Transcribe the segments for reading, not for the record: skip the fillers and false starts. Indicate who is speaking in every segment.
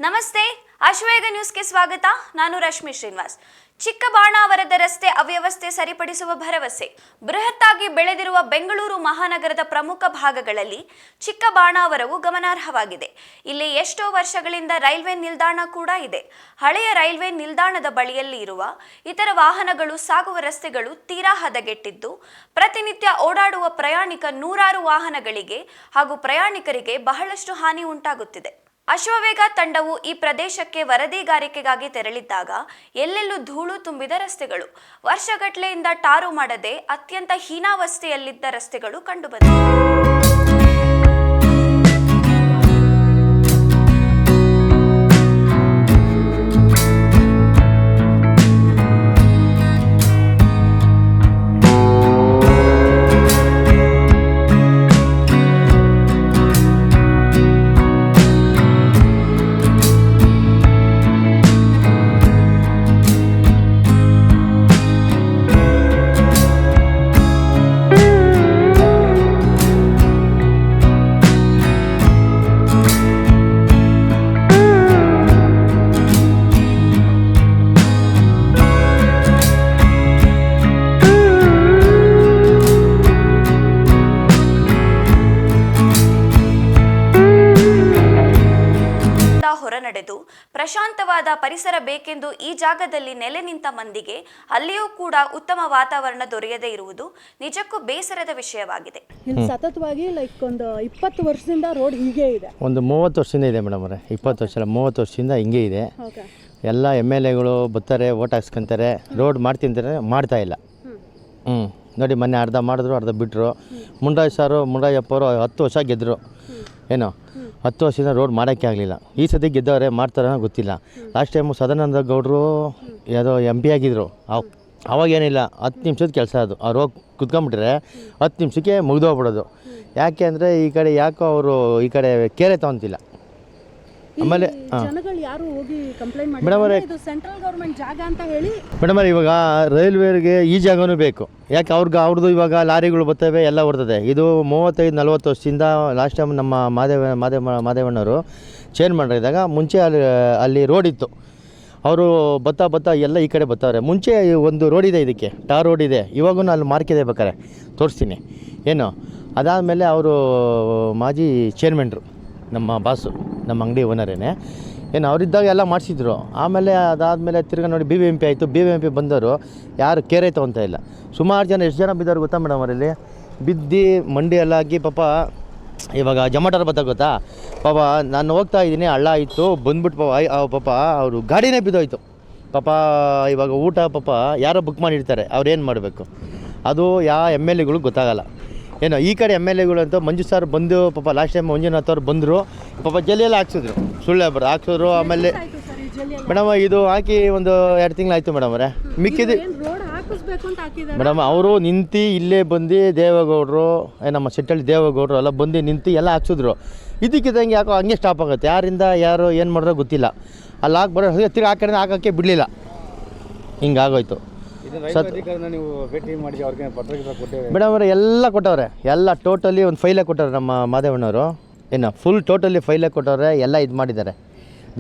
Speaker 1: ನಮಸ್ತೆ, ಅಶ್ವವೇಗ ನ್ಯೂಸ್ಗೆ ಸ್ವಾಗತ. ನಾನು ರಶ್ಮಿ ಶ್ರೀನಿವಾಸ್. ಚಿಕ್ಕಬಾಣಾವರದ ರಸ್ತೆ ಅವ್ಯವಸ್ಥೆ ಸರಿಪಡಿಸುವ ಭರವಸೆ. ಬೃಹತ್ತಾಗಿ ಬೆಳೆದಿರುವ ಬೆಂಗಳೂರು ಮಹಾನಗರದ ಪ್ರಮುಖ ಭಾಗಗಳಲ್ಲಿ ಚಿಕ್ಕಬಾಣಾವರವು ಗಮನಾರ್ಹವಾಗಿದೆ. ಇಲ್ಲಿ ಎಷ್ಟೋ ವರ್ಷಗಳಿಂದ ರೈಲ್ವೆ ನಿಲ್ದಾಣ ಕೂಡ ಇದೆ. ಹಳೆಯ ರೈಲ್ವೆ ನಿಲ್ದಾಣದ ಬಳಿಯಲ್ಲಿ ಇರುವ ಇತರ ವಾಹನಗಳು ಸಾಗುವ ರಸ್ತೆಗಳು ತೀರಾ ಹದಗೆಟ್ಟಿದ್ದು, ಪ್ರತಿನಿತ್ಯ ಓಡಾಡುವ ಪ್ರಯಾಣಿಕ ನೂರಾರು ವಾಹನಗಳಿಗೆ ಹಾಗೂ ಪ್ರಯಾಣಿಕರಿಗೆ ಬಹಳಷ್ಟು ಹಾನಿ ಉಂಟಾಗುತ್ತಿದೆ. ಅಶ್ವವೇಗ ತಂಡವು ಈ ಪ್ರದೇಶಕ್ಕೆ ವರದಿಗಾರಿಕೆಗಾಗಿ ತೆರಳಿದ್ದಾಗ ಎಲ್ಲೆಲ್ಲೂ ಧೂಳು ತುಂಬಿದ ರಸ್ತೆಗಳು, ವರ್ಷಗಟ್ಟಲೆಯಿಂದ ಟಾರು ಮಾಡದೆ ಅತ್ಯಂತ ಹೀನಾವಸ್ಥೆಯಲ್ಲಿದ್ದ ರಸ್ತೆಗಳು ಕಂಡುಬಂದಿವೆ. ಹೊರನಡೆದು ಪ್ರಶಾಂತವಾದ ಪರಿಸರ ಬೇಕೆಂದು ಈ ಜಾಗದಲ್ಲಿ ನೆಲೆ ನಿಂತ ಮಂದಿಗೆ ಅಲ್ಲಿಯೂ ಕೂಡ ಉತ್ತಮ ವಾತಾವರಣ ದೊರೆಯದೇ ಇರುವುದು ನಿಜಕ್ಕೂ ಬೇಸರದ ವಿಷಯವಾಗಿದೆ.
Speaker 2: ಇಲ್ಲಿ ಸತತವಾಗಿ ಒಂದು 20 ವರ್ಷದಿಂದ ರೋಡ್ ಹೀಗೆ ಇದೆ.
Speaker 3: ಒಂದು 30 ವರ್ಷದಿಂದ ಇದೆ ಮೇಡಮ್ ಅವರೇ. 20 ವರ್ಷ 30 ವರ್ಷದಿಂದ ಹಿಂಗೆ ಇದೆ. ಎಲ್ಲ MLAಗಳು ಬರ್ತಾರೆ, ಓಟ್ ಹಾಕ್ಸ್ಕೊಂತಾರೆ, ರೋಡ್ ಮಾಡ್ತಿಂತಾರೆ, ಮಾಡ್ತಾ ಇಲ್ಲ. ನೋಡಿ, ಮೊನ್ನೆ ಅರ್ಧ ಮಾಡಿದ್ರು, ಅರ್ಧ ಬಿಟ್ಟರು. ಮುಂಡಾಯಪ್ಪ ಅವರು 10 ವರ್ಷ ಗೆದ್ದರು. ಏನೋ 10 ವರ್ಷದಿಂದ ರೋಡ್ ಮಾಡೋಕ್ಕೆ ಆಗಲಿಲ್ಲ. ಈ ಸತಿ ಗೆದ್ದವ್ರೆ, ಮಾಡ್ತಾರೋ ಗೊತ್ತಿಲ್ಲ. ಲಾಸ್ಟ್ ಟೈಮು ಸದಾನಂದ ಗೌಡರು ಯಾವುದೋ MP ಆಗಿದ್ದರು. ಅವಾಗೇನಿಲ್ಲ, 10 ನಿಮಿಷದ ಕೆಲಸ ಅದು. ಅವ್ರು ಹೋಗಿ ಕುತ್ಕೊಂಡ್ಬಿಟ್ರೆ 10 ನಿಮಿಷಕ್ಕೆ ಮುಗಿದೋಗ್ಬಿಡೋದು. ಯಾಕೆ ಅಂದರೆ ಈ ಕಡೆ ಯಾಕೋ ಅವರು ಈ ಕಡೆ ಕೇರೆ ತೊಗೊತಿಲ್ಲ. ಆಮೇಲೆ
Speaker 2: ಜನಗಳು ಯಾರು ಹೋಗಿ ಕಂಪ್ಲೇಂಟ್ ಮಾಡಿ
Speaker 3: ಮೇಡಮ್ ಅವರೇ,
Speaker 2: ಇದು ಸೆಂಟ್ರಲ್ ಗೌರ್ಮೆಂಟ್ ಜಾಗ ಅಂತ ಹೇಳಿ.
Speaker 3: ಮೇಡಮ್ ಅವರೇ, ಇವಾಗ ರೈಲ್ವೇಗೆ ಈ ಜಾಗನೂ ಬೇಕು. ಯಾಕೆ ಅವ್ರದ್ದು ಇವಾಗ ಲಾರಿಗಳು ಬರ್ತವೆ, ಎಲ್ಲ ಬರ್ತದೆ. ಇದು 35-40 ವರ್ಷದಿಂದ ಲಾಸ್ಟ್ ಟೈಮ್ ನಮ್ಮ ಮಾದೇವಣ್ಣವರು ಚೇಂಜ್ ಮಾಡಿದಾಗ ಮುಂಚೆ ಅಲ್ಲಿ ರೋಡ್ ಇತ್ತು. ಅವರು ಬತ್ತಾ ಎಲ್ಲ ಈ ಕಡೆ ಬರ್ತಾವ್ರೆ. ಮುಂಚೆ ಒಂದು ರೋಡ್ ಇದೆ, ಇದಕ್ಕೆ ಟಾರ್ ರೋಡ್ ಇದೆ. ಇವಾಗೂ ಅಲ್ಲಿ ಮಾರ್ಕಿದೆ, ಬೇಕಾರೆ ತೋರಿಸ್ತೀನಿ. ಏನು ಅದಾದಮೇಲೆ ಅವರು ಮಾಜಿ ಚೇರ್ಮನ್ರು, ನಮ್ಮ ಬಾಸು, ನಮ್ಮ ಅಂಗಡಿ ಓನರೇನೆ. ಏನು ಅವರಿದ್ದಾಗ ಎಲ್ಲ ಮಾಡಿಸಿದ್ರು. ಆಮೇಲೆ ಅದಾದಮೇಲೆ ತಿರ್ಗಿ ನೋಡಿ BBMP ಆಯಿತು. BBMP ಬಂದವರು ಯಾರು ಕೇರೆ ತೊಗೊತ ಇಲ್ಲ. ಸುಮಾರು ಜನ, ಎಷ್ಟು ಜನ ಬಿದ್ದವ್ರು ಗೊತ್ತಾ ಮೇಡಮ್ ಅವರಲ್ಲಿ? ಬಿದ್ದು ಮಂಡಿ ಎಲ್ಲ ಆಗಿ ಪಾಪ ಇವಾಗ ಜಮಾಟರ್ ಬತ್ತ ಗೊತ್ತಾ ಪಾಪ. ನಾನು ಹೋಗ್ತಾ ಇದ್ದೀನಿ, ಹಳ್ಳ ಇತ್ತು, ಬಂದ್ಬಿಟ್ಟು ಪಾಪ ಅವರು ಗಾಡಿನೇ ಬಿದ್ದೋಯ್ತು ಪಾಪ. ಇವಾಗ ಊಟ ಪಾಪ ಯಾರೋ ಬುಕ್ ಮಾಡಿರ್ತಾರೆ, ಅವ್ರೇನು ಮಾಡಬೇಕು? ಅದು ಯಾವ MLAಗಳು ಗೊತ್ತಾಗಲ್ಲ. ಏನೋ ಈ ಕಡೆ MLAಗಳು ಅಂತ ಮಂಜು ಸರ್ ಬಂದು ಪಾಪ ಲಾಸ್ಟ್ ಟೈಮ್ ಮಂಜುನಾಥ್ ಅವ್ರು ಬಂದರು, ಪಾಪ ಜಲ್ಲಿಯೆಲ್ಲ ಹಾಕ್ಸಿದ್ರು, ಸುಳ್ಳು ಬರೋ ಹಾಕ್ಸಿದ್ರು. ಆಮೇಲೆ ಮೇಡಮ್ ಇದು ಹಾಕಿ ಒಂದು 2 ತಿಂಗಳಾಯಿತು ಮೇಡಮ್ ಅವರೇ. ಮಿಕ್ಕಿದ್ದು ಮೇಡಮ್ ಅವರು ನಿಂತು ಇಲ್ಲೇ ಬಂದು ದೇವೇಗೌಡರು, ನಮ್ಮ ಸೆಟ್ಟಳ್ಳಿ ದೇವೇಗೌಡರು ಎಲ್ಲ ಬಂದು ನಿಂತು ಎಲ್ಲ ಹಾಕ್ಸಿದ್ರು. ಇದಕ್ಕಿದ್ದಂಗೆ ಯಾಕೋ ಹಂಗೆ ಸ್ಟಾಪ್ ಆಗುತ್ತೆ. ಯಾರಿಂದ ಯಾರು ಏನು ಮಾಡಿರೋ ಗೊತ್ತಿಲ್ಲ. ಅಲ್ಲಿ ಹಾಕಿ ಬರೋ ತಿರ್ಗಿ ಆ ಕಡೆ ಹಾಕೋಕ್ಕೆ ಬಿಡಲಿಲ್ಲ. ಹಿಂಗಾಗೋಯ್ತು. ಮೇಡಮ್ ಅವರೇ ಎಲ್ಲ ಕೊಟ್ಟವ್ರೆ, ಎಲ್ಲ ಟೋಟಲಿ ಒಂದು ಫೈಲೇ ಕೊಟ್ಟವ್ರೆ ನಮ್ಮ ಮಾದೇವಣ್ಣವರು. ಏನು ಫುಲ್ ಟೋಟಲಿ ಫೈಲೇ ಕೊಟ್ಟವ್ರೆ, ಎಲ್ಲ ಇದು ಮಾಡಿದ್ದಾರೆ.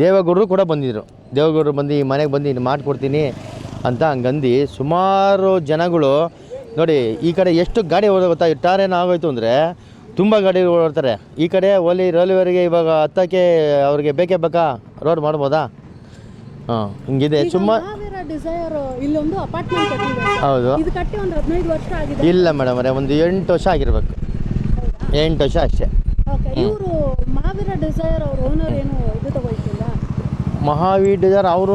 Speaker 3: ದೇವೇಗೌಡರು ಕೂಡ ಬಂದಿದ್ದರು. ದೇವೇಗೌಡರು ಬಂದು ಈ ಮನೆಗೆ ಬಂದು ಇನ್ನು ಮಾಡಿಕೊಡ್ತೀನಿ ಅಂತ ಹಂಗಂದು ಸುಮಾರು ಜನಗಳು ನೋಡಿ. ಈ ಕಡೆ ಎಷ್ಟು ಗಾಡಿ ಓಡೋ ಗೊತ್ತಾ? ಟಾರ್ ಏನು ಆಗೋಯ್ತು ಅಂದರೆ ತುಂಬ ಗಾಡಿ ಓಡ್ತಾರೆ. ಈ ಕಡೆ ಓಲಿ ರೈಲ್ವೇರಿಗೆ ಇವಾಗ ಹತ್ತಕ್ಕೆ ಅವ್ರಿಗೆ ಬೇಕೇ ಬೇಕಾ ರೋಡ್ ಮಾಡ್ಬೋದಾ? ಹಿಂಗಿದೆ ಸುಮಾರು.
Speaker 2: ಇಲ್ಲೊಂದು ಅಪಾರ್ಟ್ಮೆಂಟ್ ಕಟ್ಟಿದೆ.
Speaker 3: ಹೌದು,
Speaker 2: ಇದು ಕಟ್ಟಿ ಒಂದು 15 ವರ್ಷ ಆಗಿದೆ.
Speaker 3: ಇಲ್ಲ ಮೇಡಮ್ ಅವರೇ, ಒಂದು 8 ವರ್ಷ ಆಗಿರಬೇಕು. 8 ವರ್ಷ ಅಷ್ಟೇ.
Speaker 2: ಇವರು ಮಹಾವೀರ ಡಿಸೈರ್ ಅವ್ರ ಓನರ್ ಏನು ಇದು ತಗೊಳ್ತಿಲ್ಲ?
Speaker 3: ಮಹಾವೀರ್ ಡಿಸೈರ್ ಅವರು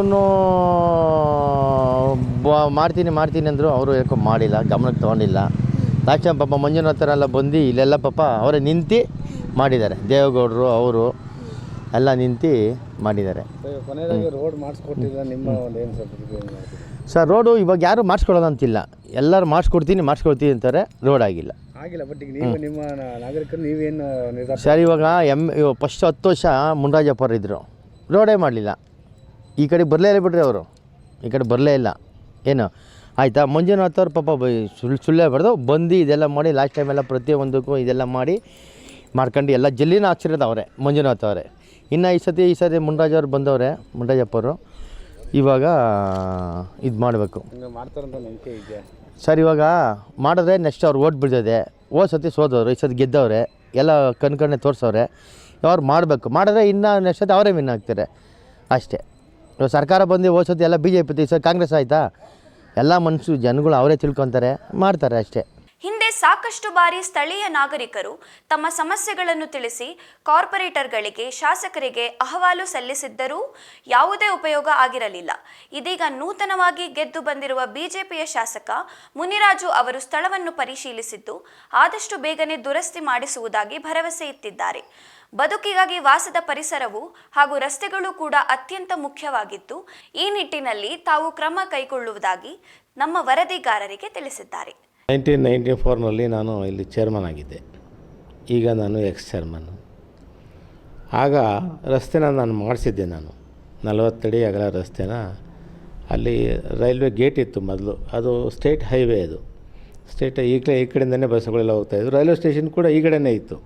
Speaker 3: ಮಾಡ್ತೀನಿ ಅಂದರು. ಅವರು ಯಾಕೋ ಮಾಡಿಲ್ಲ, ಗಮನಕ್ಕೆ ತೊಗೊಂಡಿಲ್ಲ. ಲಾಸ್ಟ್ ಟೈಮ್ ಪಾಪ ಮಂಜುನಾಥರೆಲ್ಲ ಬಂದು ಇಲ್ಲೆಲ್ಲ ಪಾಪ ಅವರೇ ನಿಂತು ಮಾಡಿದ್ದಾರೆ. ದೇವೇಗೌಡರು ಅವರು ಎಲ್ಲ ನಿಂತು ಮಾಡಿದ್ದಾರೆ. ಸರ್ ರೋಡು ಇವಾಗ ಯಾರು ಮಾಡಿಸ್ಕೊಳ್ಳೋದು ಅಂತಿಲ್ಲ. ಎಲ್ಲರೂ ಮಾಡಿಸ್ಕೊಡ್ತೀನಿ ಅಂತಾರೆ, ರೋಡ್ ಆಗಿಲ್ಲ.
Speaker 4: ಬಟ್ ಈಗ ನೀವು ನಿಮ್ಮ ನಾಗರಿಕರು ನೀವೇನು
Speaker 3: ಸರ್ ಇವಾಗ ಫಸ್ಟ್ 10 ವರ್ಷ ಮುನ್ರಾಜಪ್ಪರು ಇದ್ದರು, ರೋಡೇ ಮಾಡಲಿಲ್ಲ. ಈ ಕಡೆ ಬರಲೇ ಇಲ್ಲ ಬಿಡ್ರಿ ಅವರು, ಈ ಕಡೆ ಬರಲೇ ಇಲ್ಲ. ಏನು ಆಯಿತಾ? ಮಂಜುನಾಥ್ ಅವ್ರು ಪಾಪ ಸುಳ್ಳೇ ಬರೆದು ಬಂದು ಇದೆಲ್ಲ ಮಾಡಿ ಲಾಸ್ಟ್ ಟೈಮೆಲ್ಲ ಪ್ರತಿಯೊಂದಕ್ಕೂ ಇದೆಲ್ಲ ಮಾಡ್ಕೊಂಡು ಎಲ್ಲ ಜಲ್ಲಿನ ಹಾಕ್ಸಿರೋದು ಅವರೇ, ಮಂಜುನಾಥ್ ಅವರೇ. ಇನ್ನು ಈ ಸತಿ ಮುನ್ರಾಜವ್ರು ಬಂದವ್ರೆ, ಮುನ್ರಾಜಪ್ಪವರು ಇವಾಗ ಇದು ಮಾಡಬೇಕು
Speaker 4: ಹಿಂಗೆ ಮಾಡ್ತಾರಂತ ನಂಬಿಕೆ ಇದೆಯಾ
Speaker 3: ಸರ್. ಇವಾಗ ಮಾಡಿದ್ರೆ ನೆಕ್ಸ್ಟ್ ಅವ್ರು ಓಟ್ ಬಿಡ್ತದೆ. ಹೋದ ಸತಿ ಸೋದವರು, ಈ ಸತಿ ಗೆದ್ದವ್ರೆ, ಎಲ್ಲ ಕಣ್ಕಣ್ಣೆ ತೋರಿಸವ್ರೆ. ಅವ್ರು ಮಾಡಬೇಕು, ಮಾಡಿದ್ರೆ ಇನ್ನು ನೆಕ್ಸ್ಟ್ ಸತಿ ಅವರೇ ವಿನ್ ಆಗ್ತಾರೆ ಅಷ್ಟೇ. ಇವಾಗ ಸರ್ಕಾರ ಬಂದು ಹೋದ ಸತಿ ಎಲ್ಲ BJP, ಈ ಸತಿ ಕಾಂಗ್ರೆಸ್ ಆಯಿತಾ, ಎಲ್ಲ ಮನುಷ್ಯರು ಜನಗಳು ಅವರೇ ತಿಳ್ಕೊತಾರೆ, ಮಾಡ್ತಾರೆ ಅಷ್ಟೇ.
Speaker 1: ಹಿಂದೆ ಸಾಕಷ್ಟು ಬಾರಿ ಸ್ಥಳೀಯ ನಾಗರಿಕರು ತಮ್ಮ ಸಮಸ್ಯೆಗಳನ್ನು ತಿಳಿಸಿ ಕಾರ್ಪೊರೇಟರ್ಗಳಿಗೆ, ಶಾಸಕರಿಗೆ ಅಹವಾಲು ಸಲ್ಲಿಸಿದ್ದರೂ ಯಾವುದೇ ಉಪಯೋಗ ಆಗಿರಲಿಲ್ಲ. ಇದೀಗ ನೂತನವಾಗಿ ಗೆದ್ದು ಬಂದಿರುವ ಬಿಜೆಪಿಯ ಶಾಸಕ ಮುನಿರಾಜು ಅವರು ಸ್ಥಳವನ್ನು ಪರಿಶೀಲಿಸಿದ್ದು ಆದಷ್ಟು ಬೇಗನೆ ದುರಸ್ತಿ ಮಾಡಿಸುವುದಾಗಿ ಭರವಸೆ ಇತ್ತಿದ್ದಾರೆ. ಬದುಕಿಗಾಗಿ ವಾಸದ ಪರಿಸರವು ಹಾಗೂ ರಸ್ತೆಗಳು ಕೂಡ ಅತ್ಯಂತ ಮುಖ್ಯವಾಗಿದ್ದು, ಈ ನಿಟ್ಟಿನಲ್ಲಿ ತಾವು ಕ್ರಮ ಕೈಗೊಳ್ಳುವುದಾಗಿ ನಮ್ಮ ವರದಿಗಾರರಿಗೆ ತಿಳಿಸಿದ್ದಾರೆ.
Speaker 5: 1994ನಲ್ಲಿ ನಾನು ಇಲ್ಲಿ ಚೇರ್ಮನ್ ಆಗಿದ್ದೆ. ಈಗ ನಾನು ಎಕ್ಸ್ ಚೇರ್ಮನ್ನು. ಆಗ ರಸ್ತೆನ ನಾನು ಮಾಡಿಸಿದ್ದೆ. ನಾನು 40 ಅಡಿ ಅಗಲ ರಸ್ತೆನ, ಅಲ್ಲಿ ರೈಲ್ವೆ ಗೇಟ್ ಇತ್ತು ಮೊದಲು. ಅದು ಸ್ಟೇಟ್ ಹೈವೇ, ಅದು ಸ್ಟೇಟ್ ಈ ಕಡೆಯಿಂದನೇ ಬಸ್ಸುಗಳೆಲ್ಲ ಹೋಗ್ತಾಯಿದ್ರು. ರೈಲ್ವೆ ಸ್ಟೇಷನ್ ಕೂಡ ಈ ಕಡೆನೇ ಇತ್ತು.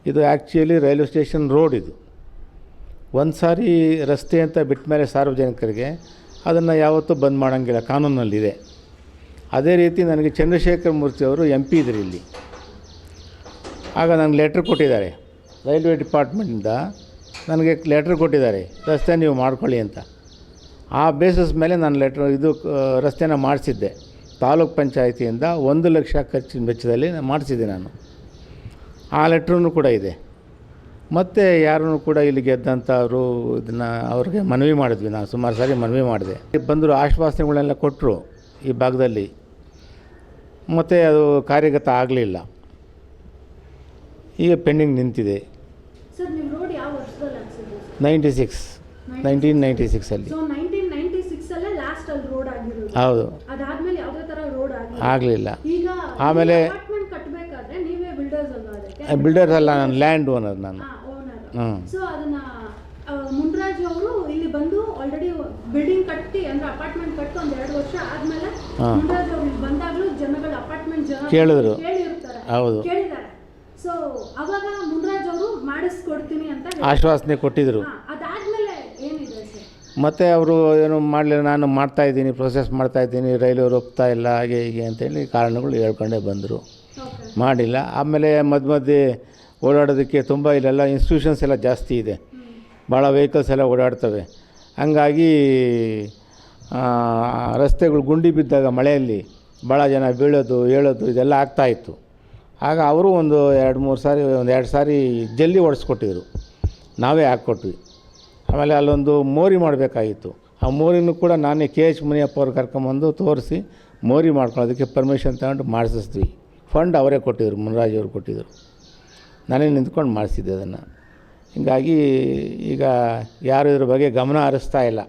Speaker 5: ಇದು ಆ್ಯಕ್ಚುಲಿ ರೈಲ್ವೆ ಸ್ಟೇಷನ್ ರೋಡ್. ಇದು ಒಂದು ಸಾರಿ ರಸ್ತೆ ಅಂತ ಬಿಟ್ಟ ಮೇಲೆ ಸಾರ್ವಜನಿಕರಿಗೆ ಅದನ್ನು ಯಾವತ್ತೂ ಬಂದ್ ಮಾಡೋಂಗಿಲ್ಲ, ಕಾನೂನಲ್ಲಿದೆ. ಅದೇ ರೀತಿ ನನಗೆ ಚಂದ್ರಶೇಖರ ಮೂರ್ತಿ ಅವರು MP ಇದ್ರು ಇಲ್ಲಿ. ಆಗ ನನಗೆ ಲೆಟ್ರ್ ಕೊಟ್ಟಿದ್ದಾರೆ, ರೈಲ್ವೆ ಡಿಪಾರ್ಟ್ಮೆಂಟಿಂದ ನನಗೆ ಲೆಟ್ರ್ ಕೊಟ್ಟಿದ್ದಾರೆ, ರಸ್ತೆ ನೀವು ಮಾಡ್ಕೊಳ್ಳಿ ಅಂತ. ಆ ಬೇಸಿಸ್ ಮೇಲೆ ನಾನು ರಸ್ತೆನ ಮಾಡಿಸಿದ್ದೆ. ತಾಲೂಕ್ ಪಂಚಾಯಿತಿಯಿಂದ 1 ಲಕ್ಷ ಖರ್ಚಿನ ವೆಚ್ಚದಲ್ಲಿ ಮಾಡಿಸಿದ್ದೆ ನಾನು. ಆ ಲೆಟ್ರೂ ಕೂಡ ಇದೆ. ಮತ್ತು ಯಾರೂ ಕೂಡ ಇಲ್ಲಿ ಗೆದ್ದಂಥವರು ಇದನ್ನು ಅವ್ರಿಗೆ ಮನವಿ ಮಾಡಿದ್ವಿ. ನಾನು ಸುಮಾರು ಸಾರಿ ಮನವಿ ಮಾಡಿದೆ. ಬಂದರು, ಆಶ್ವಾಸನೆಗಳೆಲ್ಲ ಕೊಟ್ಟರು ಈ ಭಾಗದಲ್ಲಿ, ಮತ್ತು ಅದು ಕಾರ್ಯಗತ ಆಗಲಿಲ್ಲ. ಈಗ ಪೆಂಡಿಂಗ್ ನಿಂತಿದೆ.
Speaker 2: ಸರ್ ನಿಮ್ಮ ರೋಡ್ ಯಾವ ವರ್ಷದಲ್ಲಿ ಹಾಕ್ಸಿದ್ರು?
Speaker 5: 1996ಅಲ್ಲಿ.
Speaker 2: ಸೊ 1996 ಅಲ್ಲೇ ಲಾಸ್ಟ್ ಅಲ್ಲಿ ರೋಡ್ ಆಗಿರೋದು.
Speaker 5: ಹೌದು.
Speaker 2: ಅದಾದ್ಮೇಲೆ ಯಾವುದೇ ತರ ರೋಡ್
Speaker 5: ಆಗಲಿಲ್ಲ.
Speaker 2: ಈಗ
Speaker 5: ಆಮೇಲೆ
Speaker 2: ಅಪಾರ್ಟ್ಮೆಂಟ್ ಕಟ್ಟಬೇಕಾದ್ರೆ ನೀವೇ ಬಿಲ್ಡರ್ಸ್ ಅಲ್ವಾ? ಅದಕ್ಕೆ
Speaker 5: ಬಿಲ್ಡರ್ಸ್ ಅಲ್ಲ, ನಾನು ಲ್ಯಾಂಡ್ ಓನರ್ ನಾನು.
Speaker 2: ಓನರ್. ಸೊ ಅದನ್ನ ಮುನ್ರಾಜ್ ಅವರು ಇಲ್ಲಿ ಬಂದು ಆಲ್ರೆಡಿ ಬಿಲ್ಡಿಂಗ್ ಕಟ್ಟಿ ಅಂದ್ರೆ ಅಪಾರ್ಟ್ಮೆಂಟ್ ಕಟ್ಟಿ ಒಂದು 2 ವರ್ಷ ಆದ್ಮೇಲೆ ಮುನ್ರಾಜ್ ಅವರು ಇಲ್ಲಿ ಬಂದಾಗಲೂ ಜನಗಳು ಅಪಾರ್ಟ್ಮೆಂಟ್
Speaker 5: ಕೇಳಿದ್ರು.
Speaker 2: ಕೇಳಿರ್ತಾರೆ.
Speaker 5: ಹೌದು,
Speaker 2: ಕೇಳಿದ್ದಾರೆ. ಸೊ ಅವಾಗ ಮುನ್ರಾಜ್ ಅವರು ಮಾಡಿಸ್ಕೊಡ್ತೀನಿ ಅಂತ
Speaker 5: ಆಶ್ವಾಸನೆ ಕೊಟ್ಟಿದ್ರು.
Speaker 2: ಅದಾದ್ಮೇಲೆ ಏನಿದೆ ಸರ್?
Speaker 5: ಮತ್ತು ಅವರು ಏನು ಮಾಡಲಿಲ್ಲ, ನಾನು ಮಾಡ್ತಾಯಿದ್ದೀನಿ, ಪ್ರೊಸೆಸ್ ಮಾಡ್ತಾಯಿದ್ದೀನಿ, ರೈಲವರು ಒಪ್ತಾ ಇಲ್ಲ, ಹಾಗೆ ಹೀಗೆ ಅಂತೇಳಿ ಕಾರಣಗಳು ಹೇಳ್ಕೊಂಡೇ ಬಂದರು, ಮಾಡಿಲ್ಲ. ಆಮೇಲೆ ಮಧ್ಯೆ ಓಡಾಡೋದಕ್ಕೆ ತುಂಬ ಇಲ್ಲೆಲ್ಲ ಇನ್ಸ್ಟಿಟ್ಯೂಷನ್ಸ್ ಎಲ್ಲ ಜಾಸ್ತಿ ಇದೆ, ಭಾಳ ವೆಹಿಕಲ್ಸ್ ಎಲ್ಲ ಓಡಾಡ್ತವೆ. ಹಂಗಾಗಿ ರಸ್ತೆಗಳು ಗುಂಡಿ ಬಿದ್ದಾಗ ಮಳೆಯಲ್ಲಿ ಭಾಳ ಜನ ಬೀಳೋದು ಹೇಳೋದು ಇದೆಲ್ಲ ಆಗ್ತಾಯಿತ್ತು. ಆಗ ಅವರು ಒಂದು 2 ಸಾರಿ ಜಲ್ಲಿ ಹೊಡೆಸ್ಕೊಟ್ಟಿದ್ರು, ನಾವೇ ಹಾಕ್ಕೊಟ್ವಿ. ಆಮೇಲೆ ಅಲ್ಲೊಂದು ಮೋರಿ ಮಾಡಬೇಕಾಗಿತ್ತು. ಆ ಮೋರಿನೂ ಕೂಡ ನಾನೇ KH ಮುನಿಯಪ್ಪ ಅವ್ರು ಕರ್ಕೊಂಬಂದು ತೋರಿಸಿ ಮೋರಿ ಮಾಡ್ಕೊಳ್ಳೋದಕ್ಕೆ ಪರ್ಮಿಷನ್ ತಗೊಂಡು ಮಾಡಿಸಿದ್ವಿ. ಫಂಡ್ ಅವರೇ ಕೊಟ್ಟಿದ್ರು, ಮುನ್ರಾಜ್ ಅವರು ಕೊಟ್ಟಿದ್ದರು, ನಾನೇ ನಿಂತ್ಕೊಂಡು ಮಾಡಿಸಿದ್ದೆ ಅದನ್ನು. ಹೀಗಾಗಿ ಈಗ ಯಾರು ಇದ್ರ ಬಗ್ಗೆ ಗಮನ ಹರಿಸ್ತಾ ಇಲ್ಲ.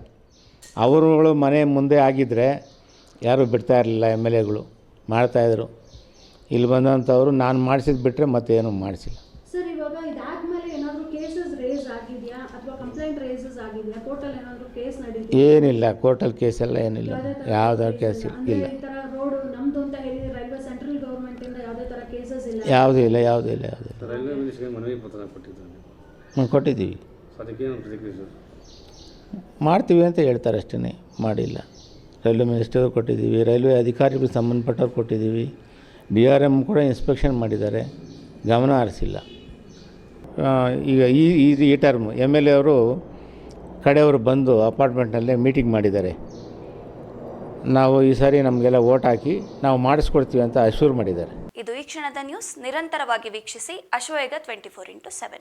Speaker 5: ಅವರುಗಳು ಮನೆ ಮುಂದೆ ಆಗಿದ್ದರೆ ಯಾರೂ ಬಿಡ್ತಾ ಇರಲಿಲ್ಲ, MLAಗಳು ಮಾಡ್ತಾಯಿದ್ರು. ಇಲ್ಲಿ ಬಂದಂಥವ್ರು ನಾನು ಮಾಡಿಸಿದ್ದು ಬಿಟ್ಟರೆ ಮತ್ತೇನು ಮಾಡಿಸಿಲ್ಲ.
Speaker 2: ಸರ್ ಇವಾಗ ಇದಾದ್ಮೇಲೆ ಏನಾದರೂ ಕೇಸಸ್ ರೇಸ್ ಆಗಿದೆಯಾ ಅಥವಾ ಕಂಪ್ಲೇಂಟ್ ರೇಸಸ್ ಆಗಿದೆಯಾ? ಕೋರ್ಟಲ್ಲಿ ಏನಾದರೂ ಕೇಸ್ ನಡೆದಿದೆಯಾ?
Speaker 5: ಏನಿಲ್ಲ, ಕೋರ್ಟಲ್ಲಿ ಕೇಸೆಲ್ಲ ಏನಿಲ್ಲ, ಯಾವುದಾದ್ರು ಕೇಸ್ ಇಲ್ಲ.
Speaker 2: ಈ ಥರ ರೋಡ್ ನಮ್ಮದು ಅಂತ ಹೇಳಿ ರೈಲ್ವೆ ಸೆಂಟ್ರಲ್ ಗೌರ್ಮೆಂಟಿಂದ ಯಾವುದೇ ಥರ ಕೇಸಸ್ ಇಲ್ಲ?
Speaker 5: ಯಾವುದೂ ಇಲ್ಲ.
Speaker 4: ರೈಲ್ವೆ ಮಿನಿಸ್ಟ್ರಿಗೆ ಮನವಿ ಪತ್ರ ಕೊಟ್ಟಿದ್ದಾರೆ.
Speaker 5: ಕೊಟ್ಟಿದ್ದೀವಿ,
Speaker 4: ಅದಕ್ಕೇನು ಪ್ರತಿಕ್ರಿಯೆ?
Speaker 5: ಮಾಡ್ತೀವಿ ಅಂತ ಹೇಳ್ತಾರೆ, ಅಷ್ಟೇ, ಮಾಡಿಲ್ಲ. ರೈಲ್ವೆ ಮಿನಿಸ್ಟರ್ ಕೊಟ್ಟಿದ್ದೀವಿ, ರೈಲ್ವೆ ಅಧಿಕಾರಿಗಳು ಸಂಬಂಧಪಟ್ಟವ್ರು ಕೊಟ್ಟಿದ್ದೀವಿ, DRM ಕೂಡ ಇನ್ಸ್ಪೆಕ್ಷನ್ ಮಾಡಿದ್ದಾರೆ, ಗಮನ ಹರಿಸಿಲ್ಲ. ಈಗ ಈ ಟರ್ಮ್ MLA ಅವರು ಕಡೆಯವರು ಬಂದು ಅಪಾರ್ಟ್ಮೆಂಟ್ನಲ್ಲೇ ಮೀಟಿಂಗ್ ಮಾಡಿದ್ದಾರೆ. ನಾವು ಈ ಸಾರಿ ನಮಗೆಲ್ಲ ವೋಟ್ ಹಾಕಿ ನಾವು ಮಾಡಿಸ್ಕೊಡ್ತೀವಿ ಅಂತ ಅಶ್ಯೂರ್ ಮಾಡಿದ್ದಾರೆ.
Speaker 1: ಇದು ಈ ಕ್ಷಣದ ನ್ಯೂಸ್. ನಿರಂತರವಾಗಿ ವೀಕ್ಷಿಸಿ ಅಶ್ವವೇಗ 24x7.